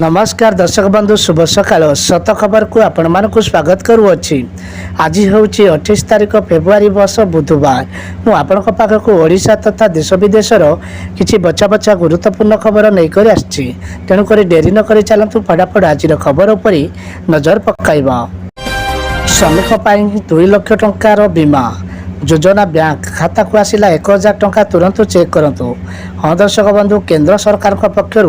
नमस्कार दर्शक बंधु शुभ सकाळ सत खबर को आपण मानक स्वागत करुअछि। आज हूँ 28 तारिख फेब्रुआरी वर्ष बुधवार। मु आपण पाखक ओडिशा तथा देश विदेशर किछि बचा बचा गुरुत्वपूर्ण खबर नहीं कर आछि। तेणुक डेरी न करी चलतु फटाफट आज खबर उपर नजर पकाइबा। श्रमिक 2 लाख टंकार बीमा योजना बैंक खाता को आसिला 1000 टंका तुरंत चेक करंतु। हाँ दर्शक बंधु, केंद्र सरकार पक्षर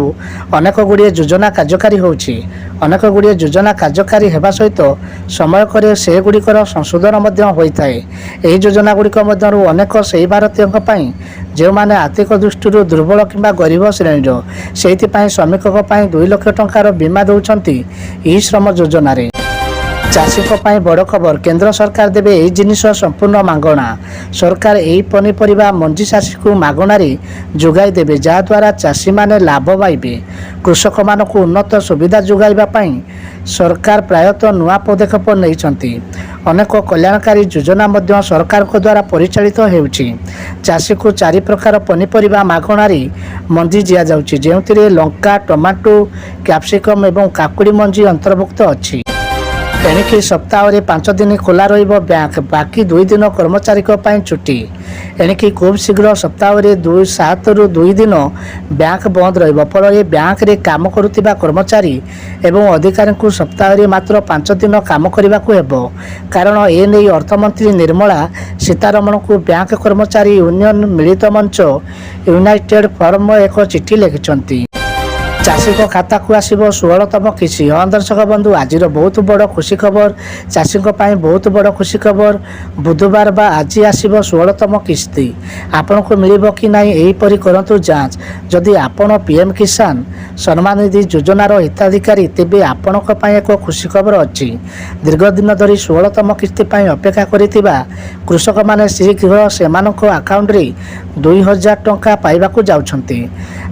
अनेक गुड़िए योजना कार्यकारी होछि। अनेक गुड़िए योजना कार्यकारी हेबा सहित समय करे से गुड़िकर संशोधन होइथाय। एही योजना गुड़िक मध्यरु अनेक से भारतीयों पई जो माने आर्थिक दृष्टि दुर्बल किंबा गरीब श्रेणीर सेहिथिपाई श्रमिकों 2 लाख टंकार बीमा दौरान ई श्रम योजना रे। चाषी बड़ खबर, केंद्र सरकार देवे यही जिनिस संपूर्ण मागणा। सरकार यही पनीपरिया मंजी चाषी को मागणारे जोगाई देवे, जहाद्वारा चाषी माने लाभ पाइबे। कृषक मानक उन्नत सुविधा जोगाइबापी सरकार प्रायतः नुआ पदक्षेप नहीं। अनेक कल्याणकारी योजना मध्य सरकार को द्वारा परिचालित होउछि। चाषी को 4 प्रकार पनीपरिया मागणारे मंजी दिया जाउछि, जेउथिरे लंका, टमाटो, कैप्सिकम एवं काकुड़ी मंजी अंतर्भुक्त अछि। एणिकी सप्ताह 5 दिन खोला रहिबो बैंक, बाकी 2 दिन कर्मचारी छुट्टी। एणिकी खूब शीघ्र सप्ताह 7 रु 2 दिन बैंक बंद रहिबो। फल बैंक रे काम करुथिबा कर्मचारी एवं अधिकारी को सप्ताह मात्र 5 दिन काम करने हेबो। कारण ए नै अर्थमंत्री निर्मला सीतारमण को बैंक कर्मचारी यूनियन मिलित मंच यूनाइटेड फॉरम एक चिठी लिखिछंती। चाषी को खाता को आसो 16तम किस्ती। हाँ दर्शक बंधु, आज बहुत बड़ खुशी खबर, चाषी बहुत बड़ खुशी खबर। बुधवार बा आज आसो 16तम किस्ती। आपण को मिल कि ना यहीपरि करंतु जांच। जदि आपण पीएम किसान सम्मान निधि योजनार हिताधिकारी, तेबे आपण एक खुशी खबर अच्छी। दीर्घ दिन धरी 16तम किस्ती अपेक्षा करिथिबा कृषक माने शीघ्र सेमानक अकाउंट रे 2000 टंका पाइबाकू जाउछंती।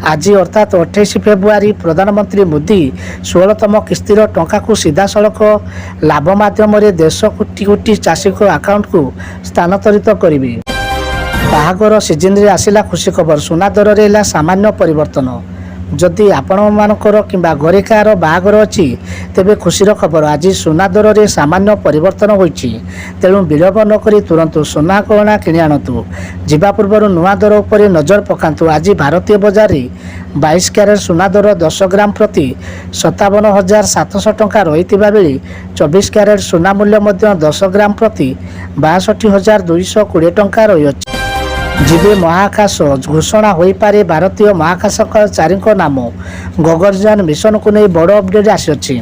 आज अर्थात 28 फेब्रुआरी प्रधानमंत्री मोदी 16तम किस्तीर टंका को सीधा सड़क लाभ माध्यम 150 कोटी कोटी चाषी अकाउंट को स्थानांतरित करेंगे। बाहागर सीजन रे आसिला खुशी खबर, सुना दर रे सामान्य परिवर्तन। जदि आपण मानकर किंबा घरे कार बाहागर अच्छी, तेबे खुशीर खबर, आज सुना दर रे सामान्य परिवर्तन होइछि। तेणु विलंब नक तुरंत सुना गहना किणी आणतु। जीवा पूर्व नुआ दर उपर नजर पकांतु। आज भारतीय बाजार रे 22 क्यारेट सुना दर 10 ग्राम प्रति 57,700 टंका रहितिबा बेले 24 क्यारेट सुना मूल्य 10 ग्राम प्रति 62,220 टंका रहिअछि। जीवे महाकाश घोषणा हो पारे। भारतीय महाकाशचारी नाम गगनयान मिशन को नहीं बड़ अपडेट आसी।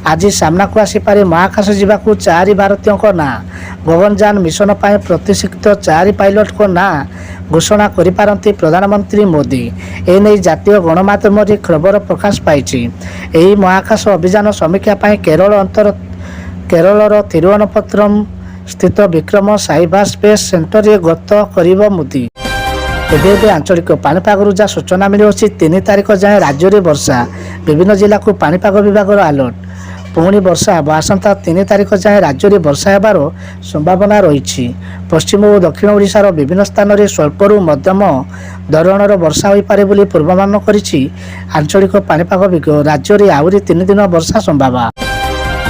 आज सामना को आसीपारे महाकाश जावाक 4 भारतीयों ना। गगनयान मिशन पर प्रतिष्ठित 4 पायलट को ना घोषणा करिपारंती प्रधानमंत्री मोदी। एने जातीय गणमाध्यम खबर प्रकाश पाई। महाकाश अभियान समीक्षा केरल तिरुवनंतपुरम स्थित विक्रम साइबा स्पेस सेंटर रे गत करिबो मोदी। एबे आंचलिक पाणीपाग जा सूचना मिली। 3 तारिख जाए राज्य में वर्षा, विभिन्न जिला को पाणीपाग विभाग अलर्ट। पुणी वर्षा हे। आसंता 3 तारिख जाए राज्य में वर्षा होबार संभावना रही। पश्चिम और दक्षिण ओडिशार विभिन्न स्थान में स्वल्परू मध्यम धरणर वर्षा हो पारे बोली पूर्वानुमान करिछि आंचलिक पाणीपाग विभाग। राज्य में आहरी 3 दिन वर्षा संभावना।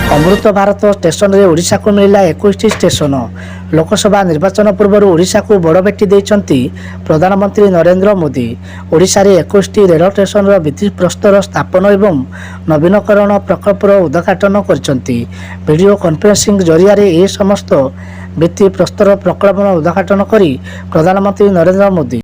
अमृत भारत स्टेशन रे ओडिशा को मिला 21 स्टेशन। लोकसभा निर्वाचन पूर्व ओडिशा को बड़ भेटी देइछंती प्रधानमंत्री नरेंद्र मोदी। ओडिशा रे 21 रेल स्टेशन भित्तिप्रस्तर स्थापन एवं नवीनकरण प्रकल्पर उद्घाटन करछंती। वीडियो कॉन्फ्रेंसिंग जरिया रे ए समस्त भित्तिप्रस्तर प्रकल्प उद्घाटन करी प्रधानमंत्री नरेंद्र मोदी